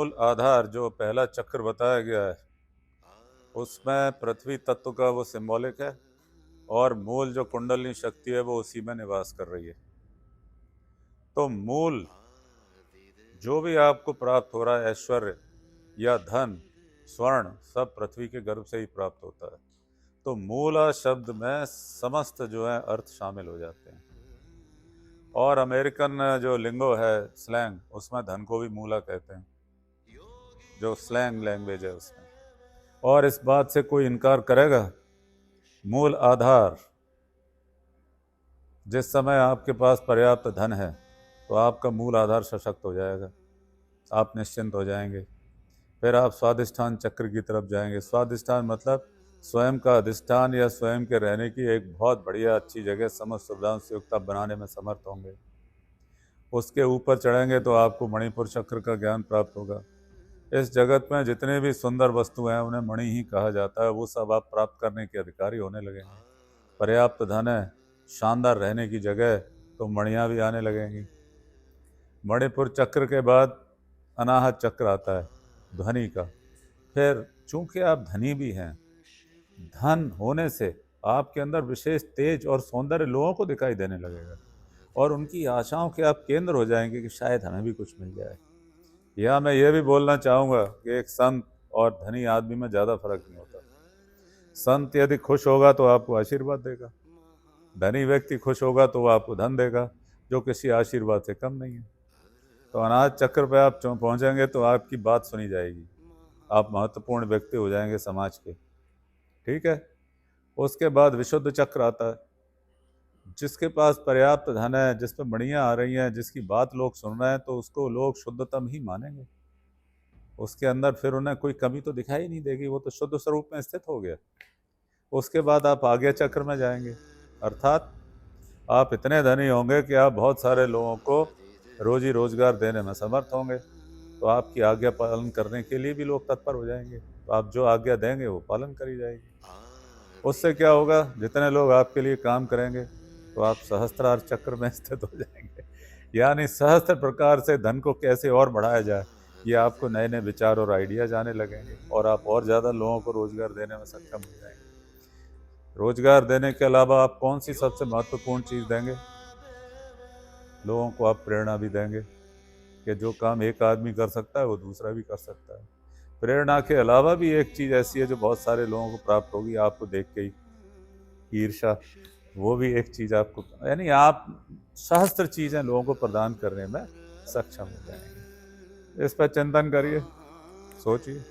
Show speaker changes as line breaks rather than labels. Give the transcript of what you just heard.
मूल आधार जो पहला चक्र बताया गया है उसमें पृथ्वी तत्व का वो सिंबॉलिक है और मूल जो कुंडलिनी शक्ति है वो उसी में निवास कर रही है। तो मूल जो भी आपको प्राप्त हो रहा है, ऐश्वर्य या धन, स्वर्ण, सब पृथ्वी के गर्भ से ही प्राप्त होता है। तो मूला शब्द में समस्त जो है अर्थ शामिल हो जाते हैं। और अमेरिकन जो लिंगो है, स्लैंग, उसमें धन को भी मूला कहते हैं, जो स्लैंग लैंग्वेज है उसमें। और इस बात से कोई इनकार करेगा, मूल आधार, जिस समय आपके पास पर्याप्त धन है तो आपका मूल आधार सशक्त हो जाएगा, आप निश्चिंत हो जाएंगे। फिर आप स्वाधिष्ठान चक्र की तरफ जाएंगे। स्वाधिष्ठान मतलब स्वयं का अधिष्ठान या स्वयं के रहने की एक बहुत बढ़िया अच्छी जगह समस्त सुविधाओं से युक्त आप बनाने में समर्थ होंगे। उसके ऊपर चढ़ेंगे तो आपको मणिपुर चक्र का ज्ञान प्राप्त होगा। इस जगत में जितने भी सुंदर वस्तु हैं उन्हें मणि ही कहा जाता है, वो सब आप प्राप्त करने के अधिकारी होने लगेंगे। पर्याप्त धन है, शानदार रहने की जगह, तो मणियाँ भी आने लगेंगी। मणिपुर चक्र के बाद अनाहत चक्र आता है, ध्वनि का। फिर चूंकि आप धनी भी हैं, धन होने से आपके अंदर विशेष तेज और सौंदर्य लोगों को दिखाई देने लगेगा और उनकी आशाओं के आप केंद्र हो जाएंगे कि शायद हमें भी कुछ मिल जाए। या मैं ये भी बोलना चाहूँगा कि एक संत और धनी आदमी में ज़्यादा फर्क नहीं होता। संत यदि खुश होगा तो आपको आशीर्वाद देगा, धनी व्यक्ति खुश होगा तो वो आपको धन देगा, जो किसी आशीर्वाद से कम नहीं है। तो अनाज चक्र पे आप पहुंचेंगे तो आपकी बात सुनी जाएगी, आप महत्वपूर्ण व्यक्ति हो जाएंगे समाज के। ठीक है। उसके बाद विशुद्ध चक्र आता है। जिसके पास पर्याप्त धन है, जिस पे मणियाँ आ रही हैं, जिसकी बात लोग सुन रहे हैं, तो उसको लोग शुद्धतम ही मानेंगे। उसके अंदर फिर उन्हें कोई कमी तो दिखाई नहीं देगी, वो तो शुद्ध स्वरूप में स्थित हो गया। उसके बाद आप आगे चक्र में जाएंगे, अर्थात आप इतने धनी होंगे कि आप बहुत सारे लोगों को रोजी रोजगार देने में समर्थ होंगे। तो आपकी आज्ञा पालन करने के लिए भी लोग तत्पर हो जाएंगे, तो आप जो आज्ञा देंगे वो पालन करी जाएगी। उससे क्या होगा, जितने लोग आपके लिए काम करेंगे तो आप सहस्त्रार चक्र में स्थित हो जाएंगे। यानी सहस्त्र प्रकार से धन को कैसे और बढ़ाया जाए, ये आपको नए नए विचार और आइडियाज आने लगेंगे और आप और ज़्यादा लोगों को रोजगार देने में सक्षम हो जाएंगे। रोजगार देने के अलावा आप कौन सी सबसे महत्वपूर्ण चीज़ देंगे? लोगों को आप प्रेरणा भी देंगे कि जो काम एक आदमी कर सकता है वो दूसरा भी कर सकता है। प्रेरणा के अलावा भी एक चीज़ ऐसी है जो बहुत सारे लोगों को प्राप्त होगी आपको देख के ही, ईर्ष्या। वो भी एक चीज़ आपको, यानी आप सहस्त्र चीज़ें लोगों को प्रदान करने में सक्षम हो जाएंगे। इस पर चिंतन करिए, सोचिए।